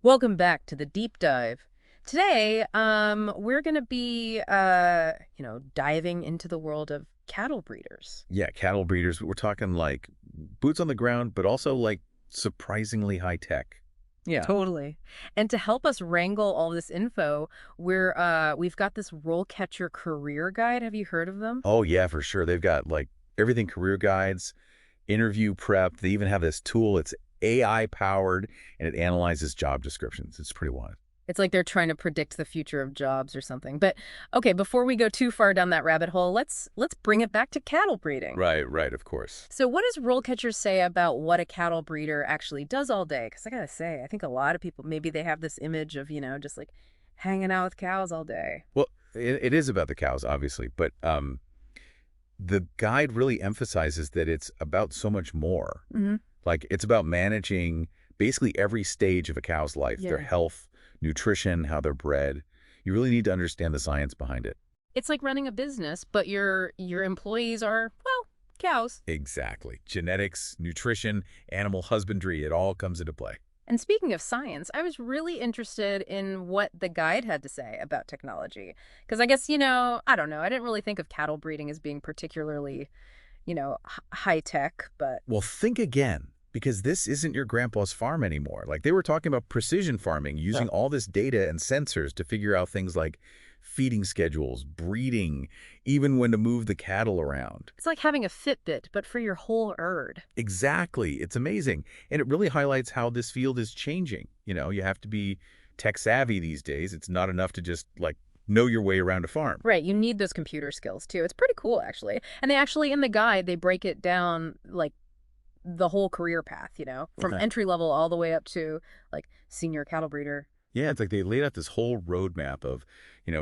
Welcome back to the deep dive. Today, we're going to be, diving into the world of cattle breeders. Yeah, cattle breeders. We're talking like boots on the ground, but also like surprisingly high tech. Yeah. Totally. And to help us wrangle all this info, we've got this RoleCatcher career guide. Have you heard of them? Oh, yeah, for sure. They've got like everything career guides, interview prep. They even have this tool. It's AI powered and it analyzes job descriptions. It's pretty wild. It's like they're trying to predict the future of jobs or something. But okay, before we go too far down that rabbit hole, let's bring it back to cattle breeding. Right, of course. So what does role catcher say about what a cattle breeder actually does all day? Because I gotta say, I think a lot of people, maybe they have this image of, just like hanging out with cows all day. Well, it is about the cows, obviously, but the guide really emphasizes that it's about so much more. Hmm. Like it's about managing basically every stage of a cow's life, their Yeah. health, nutrition, how they're bred. You really need to understand the science behind it. It's like running a business, but your employees are, well, cows. Exactly. Genetics, nutrition, animal husbandry, it all comes into play. And speaking of science, I was really interested in what the guide had to say about technology. Because I guess, I don't know, I didn't really think of cattle breeding as being particularly, high tech, but Well, think again, because this isn't your grandpa's farm anymore. Like they were talking about precision farming, using all this data and sensors to figure out things like feeding schedules, breeding, even when to move the cattle around. it's like having a Fitbit, but for your whole herd. Exactly. It's amazing. And it really highlights how this field is changing. You have to be tech savvy these days. It's not enough to just like know your way around a farm. Right, you need those computer skills too. It's pretty cool actually. And they actually in the guide they break it down like the whole career path, from Okay. entry level all the way up to like senior cattle breeder. Yeah, it's like they laid out this whole roadmap of,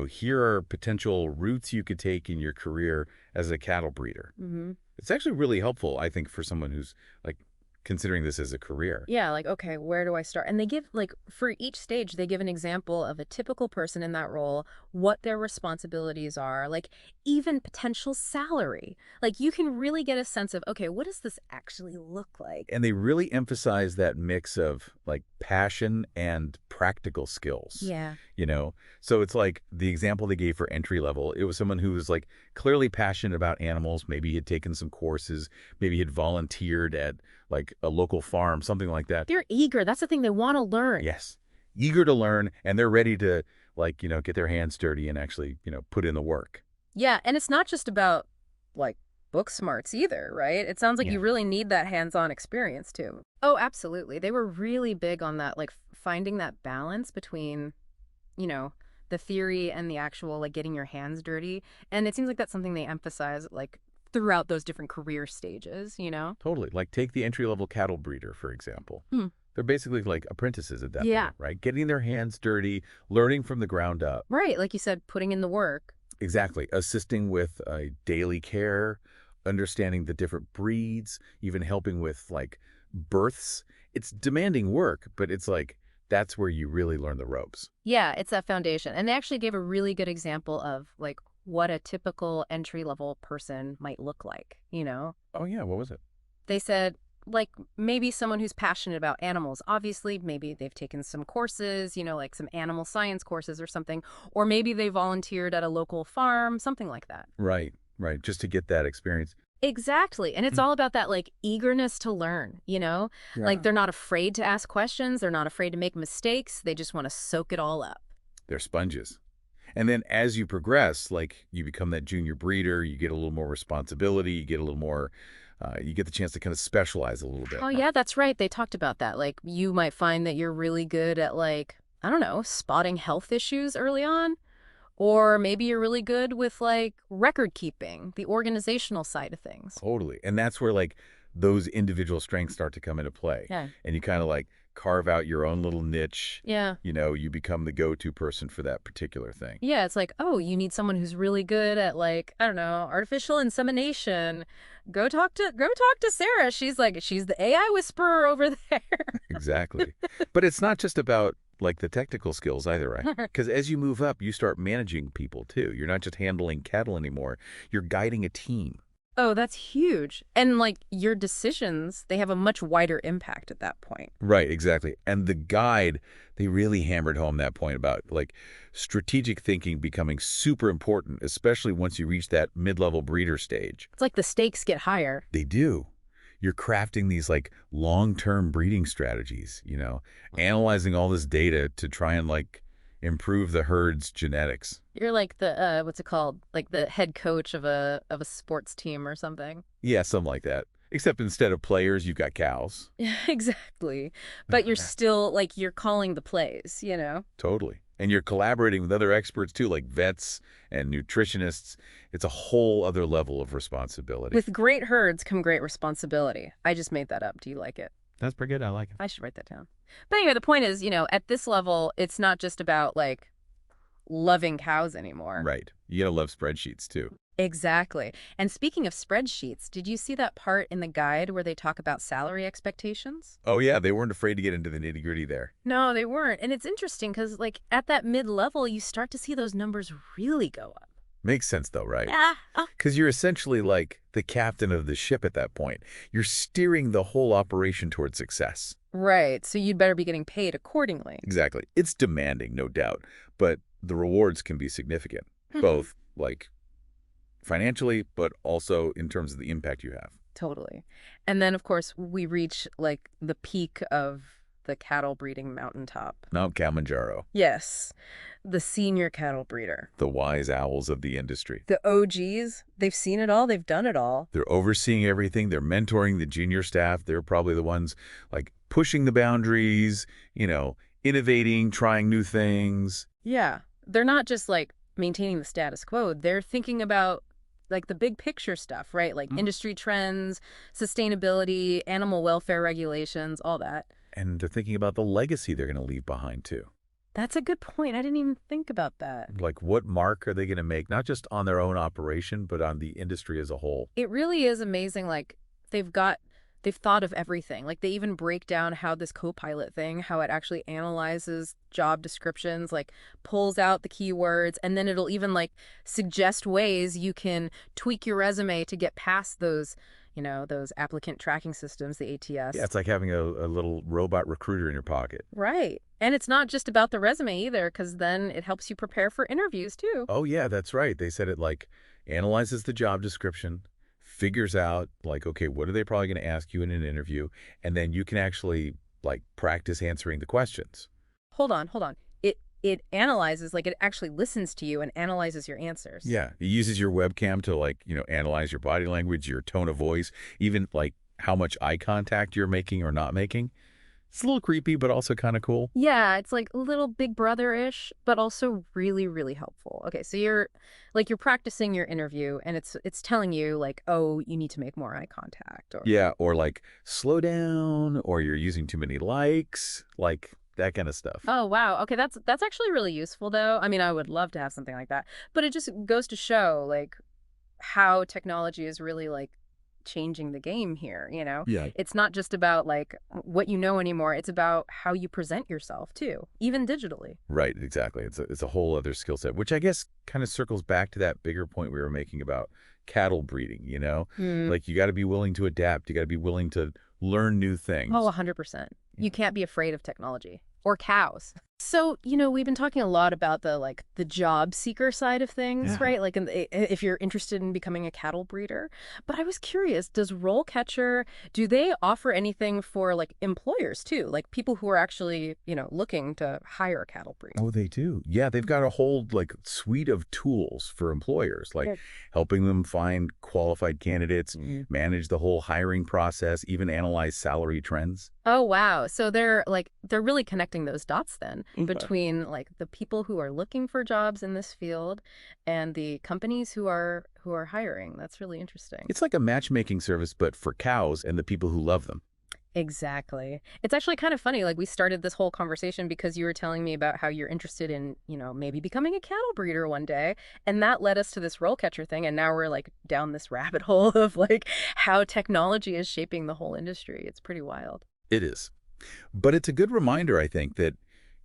here are potential routes you could take in your career as a cattle breeder. Hmm. It's actually really helpful, I think, for someone who's like considering this as a career. Yeah, like okay, where do I start? And they give like for each stage they give an example of a typical person in that role, what their responsibilities are, like even potential salary. Like you can really get a sense of okay, what does this actually look like? And they really emphasize that mix of like passion and practical skills, Yeah. you know? So it's like the example they gave for entry level, it was someone who was like clearly passionate about animals. Maybe he had taken some courses, maybe he had volunteered at like a local farm, something like that. They're eager. That's the thing they want to learn. Yes. Eager to learn and they're ready to like, get their hands dirty and actually, put in the work. Yeah, and it's not just about like book smarts either, right? It sounds like Yeah. you really need that hands-on experience too. Oh, absolutely. They were really big on that, like finding that balance between, you know, the theory and the actual like getting your hands dirty. And it seems like that's something they emphasize like throughout those different career stages. Totally. Like take the entry-level cattle breeder, for example. Hmm. They're basically like apprentices at that Yeah. point, right? Getting their hands dirty, learning from the ground up. Right, like you said, putting in the work. Exactly. Assisting with daily care, understanding the different breeds, even helping with like births. It's demanding work, but it's like that's where you really learn the ropes. Yeah, it's that foundation. And they actually gave a really good example of like what a typical entry-level person might look like. Oh, yeah. What was it? They said, like, maybe someone who's passionate about animals. Obviously, maybe they've taken some courses, like some animal science courses or something. Or maybe they volunteered at a local farm, something like that. Right. Just to get that experience. Exactly. And it's Mm. all about that, like, eagerness to learn. Like, Yeah. they're not afraid to ask questions. They're not afraid to make mistakes. They just want to soak it all up. They're sponges. And then as you progress, like you become that junior breeder, you get a little more responsibility, you get a little more, you get the chance to kind of specialize a little bit. Oh, yeah, that's right. They talked about that. Like, you might find that you're really good at, like, I don't know, spotting health issues early on. Or maybe you're really good with like record keeping, the organizational side of things. Totally. And that's where like those individual strengths start to come into play. Yeah. And you kind of like carve out your own little niche. Yeah. You become the go-to person for that particular thing. Yeah, it's like, oh, you need someone who's really good at like, I don't know, artificial insemination. Go talk to Sarah. She's the AI whisperer over there. Exactly. But it's not just about like the technical skills either, right? Because as you move up, you start managing people too. You're not just handling cattle anymore. You're guiding a team. Oh, that's huge. And like your decisions, they have a much wider impact at that point. Right, exactly. And the guide, they really hammered home that point about like strategic thinking becoming super important, especially once you reach that mid-level breeder stage. It's like the stakes get higher. They do. You're crafting these like long-term breeding strategies, analyzing all this data to try and like improve the herd's genetics. You're like the what's it called? Like the head coach of a sports team or something. Yeah, something like that. Except instead of players, you've got cows. Exactly. But you're still like you're calling the plays, you know? Totally. And you're collaborating with other experts too, like vets and nutritionists. It's a whole other level of responsibility. With great herds come great responsibility. I just made that up. Do you like it? That's pretty good. I like it. I should write that down. But anyway, the point is, at this level, it's not just about like loving cows anymore. Right. You gotta love spreadsheets too. Exactly. And speaking of spreadsheets, did you see that part in the guide where they talk about salary expectations? Oh yeah, they weren't afraid to get into the nitty-gritty there. No, they weren't. And it's interesting because, like, at that mid-level, you start to see those numbers really go up. Makes sense though, right? Yeah. Because you're essentially like the captain of the ship at that point. You're steering the whole operation towards success. Right. So you'd better be getting paid accordingly. Exactly. It's demanding, no doubt, but the rewards can be significant, both like financially, but also in terms of the impact you have. Totally. And then, of course, we reach like the peak of the cattle breeding mountaintop. Mount Kilimanjaro, Yes, the senior cattle breeder. the wise owls of the industry. The OGs, they've seen it all, they've done it all. They're overseeing everything. They're mentoring the junior staff. They're probably the ones like pushing the boundaries, innovating, trying new things. Yeah. They're not just like maintaining the status quo, they're thinking about like the big picture stuff, right? Like industry trends, sustainability, animal welfare regulations, all that. And they're thinking about the legacy they're going to leave behind too. That's a good point. I didn't even think about that. Like what mark are they going to make, not just on their own operation, but on the industry as a whole? It really is amazing. Like they've thought of everything. Like they even break down how this co-pilot thing, how it actually analyzes job descriptions, like pulls out the keywords, and then it'll even like suggest ways you can tweak your resume to get past those applicant tracking systems, the ATS. Yeah, it's like having a little robot recruiter in your pocket. Right. And it's not just about the resume either, because then it helps you prepare for interviews too. Oh, yeah, that's right. They said it like analyzes the job description, figures out like, okay, what are they probably going to ask you in an interview? And then you can actually like practice answering the questions. Hold on. It analyzes, like it actually listens to you and analyzes your answers. Yeah. It uses your webcam to like, analyze your body language, your tone of voice, even like how much eye contact you're making or not making. It's a little creepy, but also kind of cool. Yeah, it's like a little Big Brother-ish, but also really, really helpful. Okay, so you're practicing your interview and it's telling you like, oh, you need to make more eye contact. Or Yeah, or like slow down, or you're using too many likes, like that kind of stuff. Oh, wow. Okay, that's actually really useful though. I mean, I would love to have something like that. But it just goes to show like how technology is really like changing the game here, you know? Yeah. It's not just about like what you know anymore. It's about how you present yourself too, even digitally. Right, exactly. It's a whole other skill set, which I guess kind of circles back to that bigger point we were making about cattle breeding, Like you got to be willing to adapt. You got to be willing to learn new things. Oh, 100%. You can't be afraid of technology or cows. So, we've been talking a lot about the job seeker side of things, Yeah. right? Like if you're interested in becoming a cattle breeder. But I was curious, does RoleCatcher, do they offer anything for like employers too? Like people who are actually, looking to hire a cattle breeder? Oh, they do. Yeah, they've got a whole like suite of tools for employers, like helping them find qualified candidates, manage the whole hiring process, even analyze salary trends. Oh, wow. So they're really connecting those dots then between like the people who are looking for jobs in this field and the companies who are hiring. That's really interesting. It's like a matchmaking service, but for cows and the people who love them. Exactly. It's actually kind of funny. Like we started this whole conversation because you were telling me about how you're interested in, maybe becoming a cattle breeder one day. And that led us to this RoleCatcher thing. And now we're like down this rabbit hole of like how technology is shaping the whole industry. It's pretty wild. It is. But it's a good reminder, I think, that,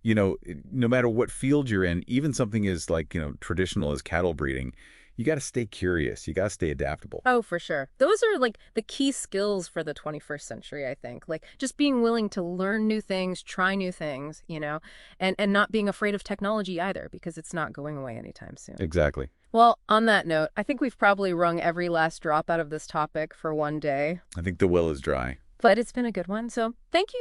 no matter what field you're in, even something as like, traditional as cattle breeding, You got to stay curious. You got to stay adaptable. Oh, for sure. Those are like the key skills for the 21st century, I think. Like just being willing to learn new things, try new things, and not being afraid of technology either, because it's not going away anytime soon. Exactly. Well, on that note, I think we've probably wrung every last drop out of this topic for one day. I think the well is dry. But it's been a good one. So thank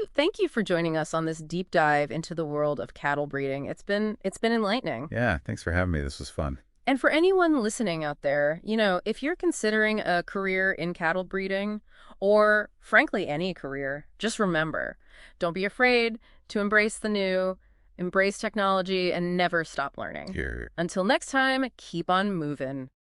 you for joining us on this deep dive into the world of cattle breeding. It's been enlightening. Yeah, thanks for having me. This was fun. And for anyone listening out there, if you're considering a career in cattle breeding, or frankly any career, just remember, don't be afraid to embrace the new, embrace technology, and never stop learning. Here. Until next time, keep on moving.